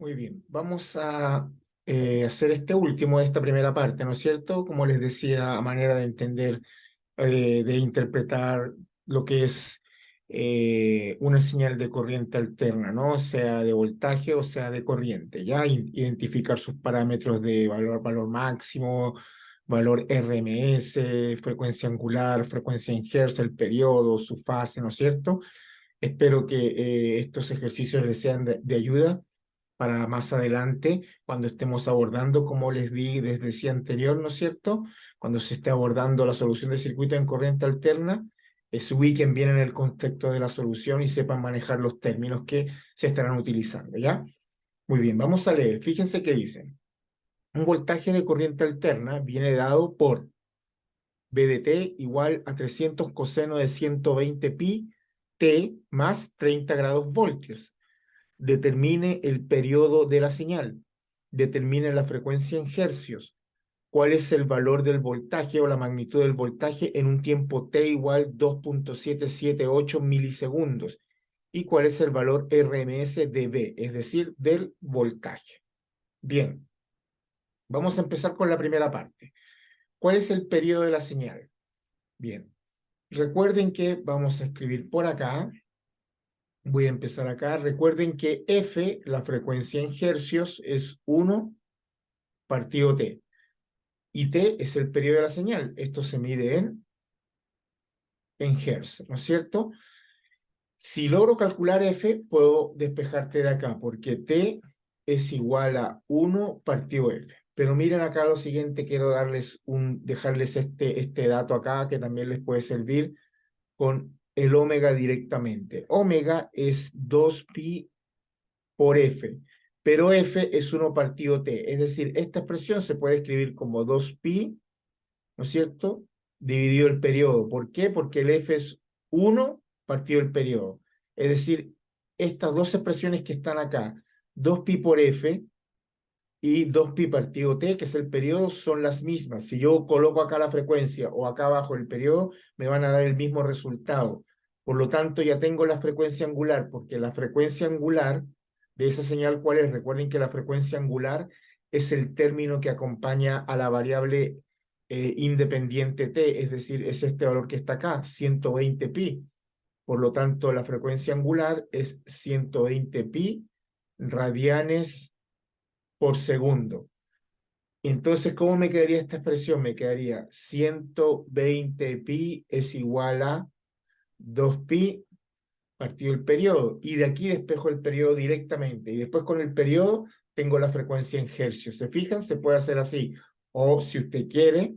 Muy bien, vamos a hacer este último de esta primera parte, ¿no es cierto? Como les decía, a manera de entender, de interpretar lo que es una señal de corriente alterna, ¿no? Sea de voltaje o sea de corriente, ¿ya? Identificar sus parámetros de valor máximo, valor RMS, frecuencia angular, frecuencia en Hertz, el periodo, su fase, ¿no es cierto? Espero que estos ejercicios les sean de ayuda para más adelante, cuando estemos abordando, como les decía anterior, ¿no es cierto? Cuando se esté abordando la solución de circuito en corriente alterna, se ubiquen bien en el contexto de la solución y sepan manejar los términos que se estarán utilizando, ¿ya? Muy bien, vamos a leer. Fíjense qué dicen. Un voltaje de corriente alterna viene dado por B de t igual a 300 coseno de 120 pi t más 30 grados voltios. Determine el periodo de la señal, determine la frecuencia en hercios, cuál es el valor del voltaje o la magnitud del voltaje en un tiempo t igual 2.778 milisegundos y cuál es el valor RMS de B, es decir, del voltaje. Bien, vamos a empezar con la primera parte. ¿Cuál es el periodo de la señal? Bien, recuerden que vamos a escribir por acá. Voy a empezar acá. Recuerden que F, la frecuencia en hercios, es 1 partido T. Y T es el periodo de la señal. Esto se mide en hertz, ¿no es cierto? Si logro calcular F, puedo despejarte de acá, porque T es igual a 1 partido F. Pero miren acá lo siguiente, quiero dejarles este dato acá que también les puede servir con el omega directamente. Omega es 2pi por F, pero F es 1 partido T, es decir, esta expresión se puede escribir como 2pi, ¿no es cierto?, dividido el periodo. ¿Por qué? Porque el F es 1 partido el periodo. Es decir, estas dos expresiones que están acá, 2pi por F y 2pi partido T, que es el periodo, son las mismas. Si yo coloco acá la frecuencia o acá abajo el periodo, me van a dar el mismo resultado. Por lo tanto, ya tengo la frecuencia angular, porque la frecuencia angular de esa señal, ¿cuál es? Recuerden que la frecuencia angular es el término que acompaña a la variable independiente t, es decir, es este valor que está acá, 120 pi. Por lo tanto, la frecuencia angular es 120 pi radianes por segundo. Entonces, ¿cómo me quedaría esta expresión? Me quedaría 120 pi es igual a 2 pi partido el periodo. Y de aquí despejo el periodo directamente. Y después con el periodo tengo la frecuencia en hercios. ¿Se fijan? Se puede hacer así. O si usted quiere,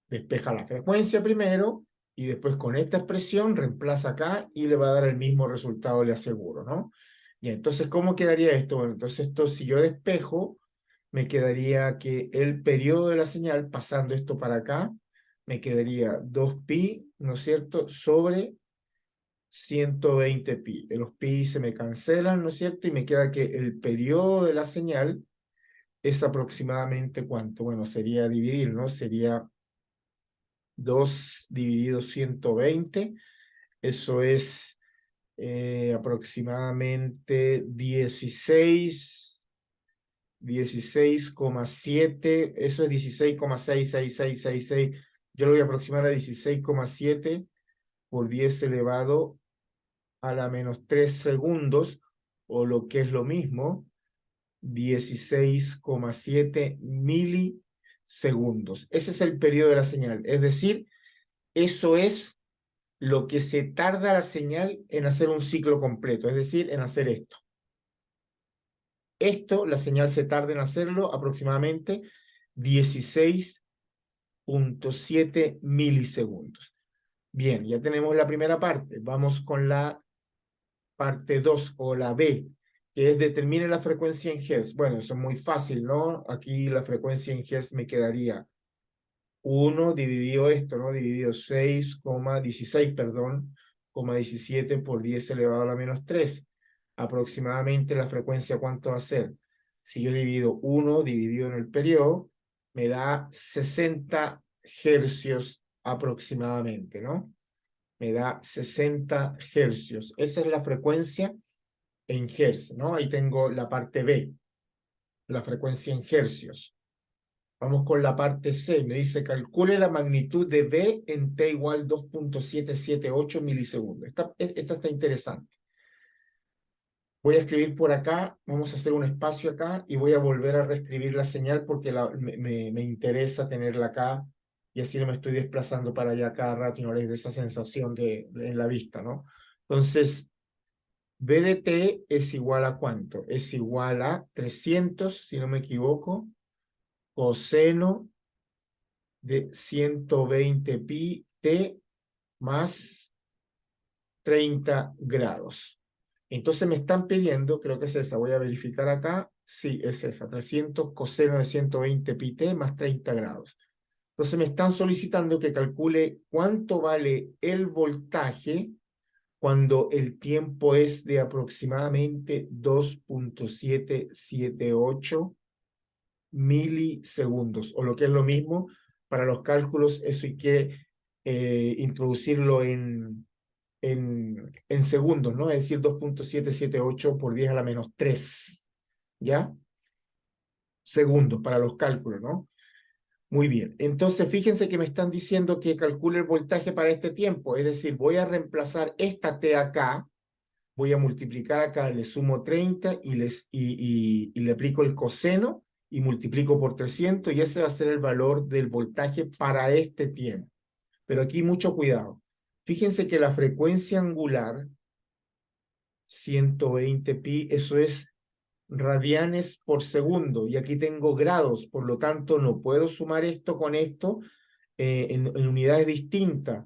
despeja la frecuencia primero y después con esta expresión reemplaza acá y le va a dar el mismo resultado, le aseguro, ¿no? Y entonces, ¿cómo quedaría esto? Bueno, entonces esto, si yo despejo, me quedaría que el periodo de la señal, pasando esto para acá, me quedaría 2pi, ¿no es cierto?, sobre 120 pi. Los pi se me cancelan, ¿no es cierto? Y me queda que el periodo de la señal es aproximadamente ¿cuánto? Bueno, sería dividir, ¿no? Sería 2 dividido 120, eso es aproximadamente 16,7, eso es 16,66666. Yo lo voy a aproximar a 16,7 por 10 elevado a la menos 3 segundos, o lo que es lo mismo, 16,7 milisegundos. Ese es el periodo de la señal, es decir, eso es lo que se tarda la señal en hacer un ciclo completo, es decir, en hacer esto. Esto, la señal se tarda en hacerlo aproximadamente 16,7 milisegundos. Bien, ya tenemos la primera parte. Vamos con la parte 2 o la B, que es determine la frecuencia en Hz. Bueno, eso es muy fácil, ¿no? Aquí la frecuencia en Hz me quedaría 1 dividido esto, ¿no? Dividido 6,16, perdón, 17 por 10 elevado a la menos 3. Aproximadamente la frecuencia, ¿cuánto va a ser? Si yo divido 1 dividido en el periodo, me da 60 hercios aproximadamente, ¿no? Me da 60 hercios. Esa es la frecuencia en hertz, ¿no? Ahí tengo la parte B, la frecuencia en hercios. Vamos con la parte C. Me dice, calcule la magnitud de B en T igual 2.778 milisegundos. Esta está interesante. Voy a escribir por acá, vamos a hacer un espacio acá y voy a volver a reescribir la señal porque me interesa tenerla acá y así no me estoy desplazando para allá cada rato y no les dé esa sensación en la vista, ¿no? Entonces, B de T es igual a ¿cuánto? Es igual a 300, si no me equivoco, coseno de 120 pi T más 30 grados. Entonces me están pidiendo, creo que es esa, voy a verificar acá, sí, es esa, 300 coseno de 120 pi T más 30 grados. Entonces me están solicitando que calcule cuánto vale el voltaje cuando el tiempo es de aproximadamente 2.778 milisegundos, o lo que es lo mismo, para los cálculos eso hay que introducirlo en segundos, ¿no? Es decir, 2.778 por 10 a la menos 3, ¿ya? Segundos para los cálculos, ¿no? Muy bien. Entonces, fíjense que me están diciendo que calcule el voltaje para este tiempo, es decir, voy a reemplazar esta T acá, voy a multiplicar acá, le sumo 30 y le aplico el coseno y multiplico por 300 y ese va a ser el valor del voltaje para este tiempo. Pero aquí mucho cuidado. Fíjense que la frecuencia angular 120 pi, eso es radianes por segundo, y aquí tengo grados, por lo tanto no puedo sumar esto con esto en unidades distintas,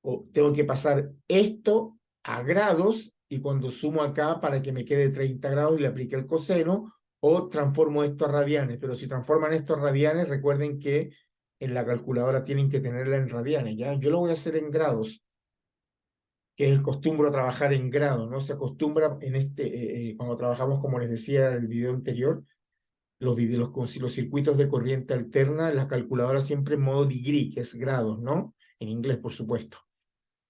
o tengo que pasar esto a grados, y cuando sumo acá para que me quede 30 grados y le aplique el coseno, o transformo esto a radianes, pero si transforman esto a radianes, recuerden que en la calculadora tienen que tenerla en radianes, ¿ya? Yo lo voy a hacer en grados, que es el costumbre a trabajar en grado, ¿no? Se acostumbra cuando trabajamos, como les decía en el video anterior, los circuitos de corriente alterna, la calculadora siempre en modo degree, que es grados, ¿no? En inglés, por supuesto.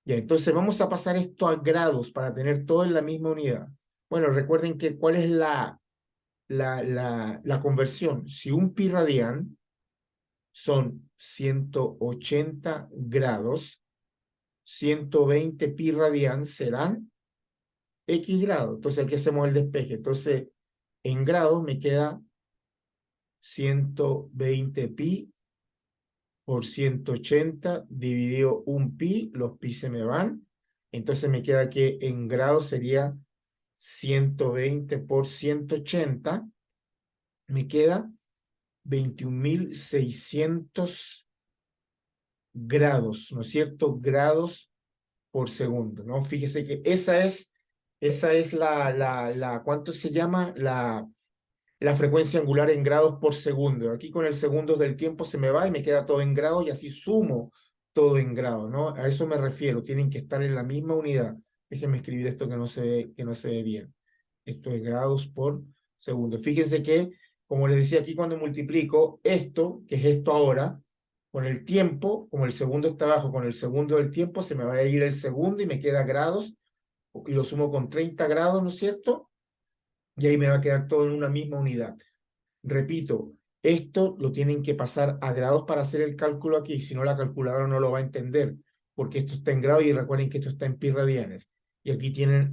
Ya, entonces vamos a pasar esto a grados para tener todo en la misma unidad. Bueno, recuerden que cuál es la conversión. Si un pi radian son 180 grados, 120 pi radian serán X grados. Entonces aquí hacemos el despeje. Entonces en grados me queda 120 pi por 180 dividido un pi, los pi se me van. Entonces me queda que en grados sería 120 por 180. Me queda 21.600 grados, ¿no es cierto? Grados por segundo, ¿no? Fíjese que esa es ¿cuánto se llama? La frecuencia angular en grados por segundo. Aquí con el segundo del tiempo se me va y me queda todo en grados y así sumo todo en grados, ¿no? A eso me refiero, tienen que estar en la misma unidad. Déjenme escribir esto que no se ve bien. Esto es grados por segundo. Fíjense que, como les decía aquí, cuando multiplico esto, que es esto ahora, con el tiempo, como el segundo está abajo, con el segundo del tiempo, se me va a ir el segundo y me queda grados, y lo sumo con 30 grados, ¿no es cierto? Y ahí me va a quedar todo en una misma unidad. Repito, esto lo tienen que pasar a grados para hacer el cálculo aquí, si no la calculadora no lo va a entender, porque esto está en grados y recuerden que esto está en pi radianes. Y aquí tienen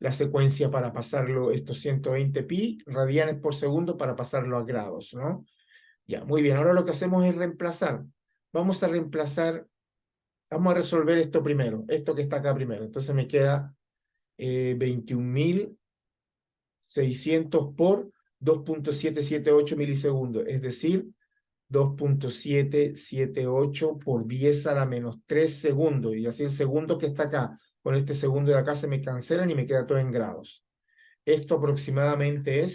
la secuencia para pasarlo, estos 120 pi radianes por segundo para pasarlo a grados, ¿no? Ya, muy bien, ahora lo que hacemos es reemplazar. Vamos a reemplazar, vamos a resolver esto primero, esto que está acá primero. Entonces me queda 21.600 por 2.778 milisegundos, es decir, 2.778 por 10 a la menos 3 segundos, y así el segundo que está acá, con este segundo de acá se me cancelan y me queda todo en grados. Esto aproximadamente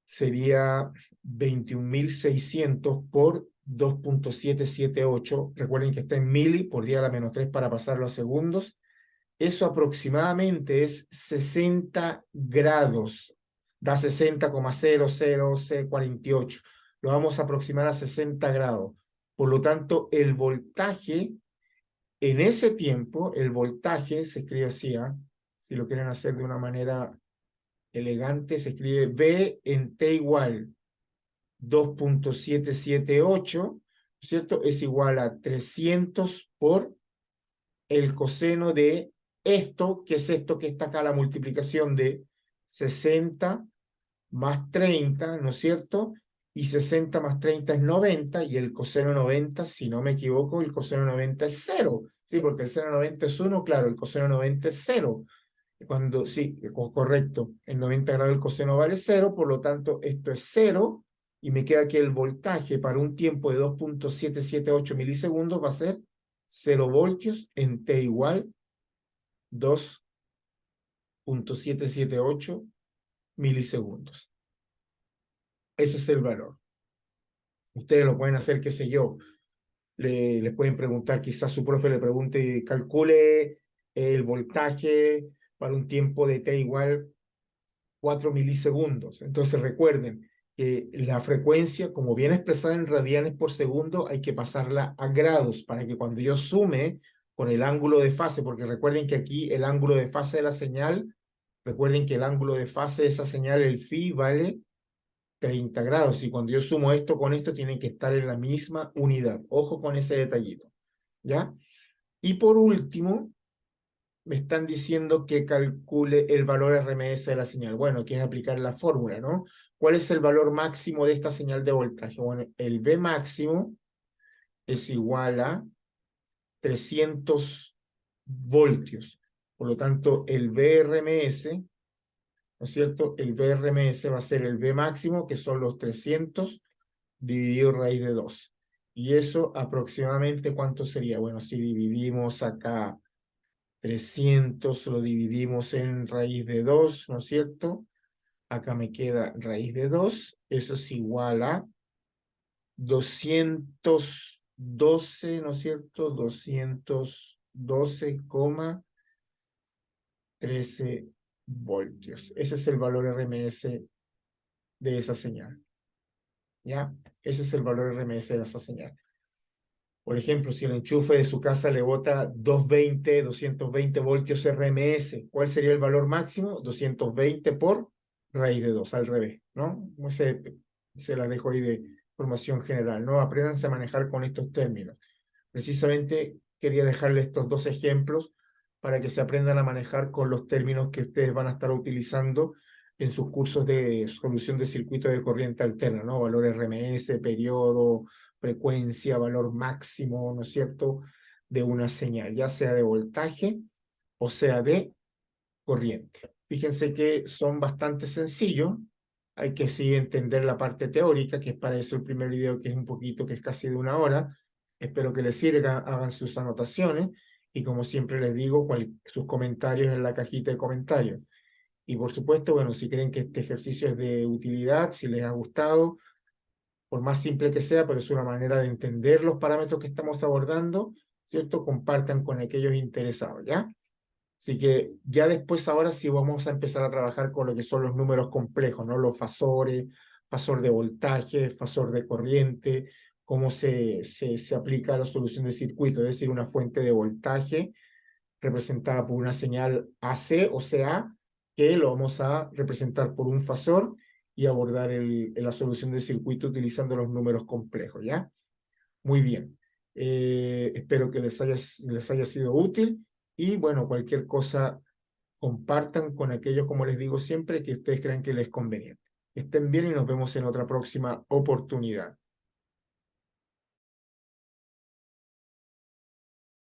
sería 21.600 por 2.778, recuerden que está en mili por 10 a la menos 3 para pasarlo a segundos. Eso aproximadamente es 60 grados, da 60,0048. Lo vamos a aproximar a 60 grados. Por lo tanto, el voltaje, en ese tiempo, el voltaje se escribe así, Si lo quieren hacer de una manera elegante, se escribe V en T igual 2.778, ¿cierto? Es igual a 300 por el coseno de esto, que es esto que está acá, la multiplicación de 60 más 30, ¿no es cierto? Y 60 más 30 es 90, y el coseno 90, si no me equivoco, el coseno 90 es 0. Sí, porque el seno 90 es 1, claro, el coseno 90 es 0. Cuando, sí, correcto, en 90 grados el coseno vale 0, por lo tanto esto es 0, y me queda que el voltaje para un tiempo de 2.778 milisegundos va a ser 0 voltios en T igual 2.778 milisegundos. Ese es el valor. Ustedes lo pueden hacer, qué sé yo, les pueden preguntar, quizás su profe le pregunte, calcule el voltaje para un tiempo de T igual 4 milisegundos. Entonces recuerden que la frecuencia, como viene expresada en radianes por segundo, hay que pasarla a grados para que cuando yo sume con el ángulo de fase, porque recuerden que aquí el ángulo de fase de la señal, recuerden que el ángulo de fase de esa señal, el phi, vale 30 grados. Y cuando yo sumo esto con esto, tienen que estar en la misma unidad. Ojo con ese detallito, ¿ya? Y por último, me están diciendo que calcule el valor RMS de la señal. Bueno, que es aplicar la fórmula, ¿no? ¿Cuál es el valor máximo de esta señal de voltaje? Bueno, el V máximo es igual a 300 voltios. Por lo tanto, el VRMS, ¿no es cierto? El VRMS va a ser el V máximo, que son los 300 dividido raíz de 2. ¿Y eso aproximadamente cuánto sería? Bueno, si dividimos acá 300, lo dividimos en raíz de 2, ¿no es cierto? Acá me queda raíz de 2, eso es igual a 212, ¿no es cierto? 212,13 voltios. Ese es el valor RMS de esa señal, ¿ya? Ese es el valor RMS de esa señal. Por ejemplo, si el enchufe de su casa le bota 220 voltios RMS, ¿cuál sería el valor máximo? 220 por raíz de 2, al revés, ¿no? Se la dejo ahí de formación general, ¿no? Apréndanse a manejar con estos términos. Precisamente quería dejarle estos dos ejemplos para que se aprendan a manejar con los términos que ustedes van a estar utilizando en sus cursos de solución de circuito de corriente alterna, ¿no? Valor RMS, periodo, frecuencia, valor máximo, ¿no es cierto?, de una señal, ya sea de voltaje o sea de corriente. Fíjense que son bastante sencillos, hay que sí entender la parte teórica, que es para eso el primer video, que es un poquito, que es casi de una hora. Espero que les sirva, hagan sus anotaciones, y como siempre les digo, sus comentarios en la cajita de comentarios. Y por supuesto, bueno, si creen que este ejercicio es de utilidad, si les ha gustado, por más simple que sea, pero es una manera de entender los parámetros que estamos abordando, ¿cierto? Compartan con aquellos interesados, ¿ya? Así que ya después, ahora sí vamos a empezar a trabajar con lo que son los números complejos, ¿no? Los fasores, fasor de voltaje, fasor de corriente, cómo se aplica la solución de circuito, es decir, una fuente de voltaje representada por una señal AC o CA, que lo vamos a representar por un fasor y abordar la solución del circuito utilizando los números complejos, ¿ya? Muy bien. Espero que les haya sido útil, y bueno, cualquier cosa compartan con aquellos, como les digo siempre, que ustedes crean que les es conveniente. Que estén bien y nos vemos en otra próxima oportunidad.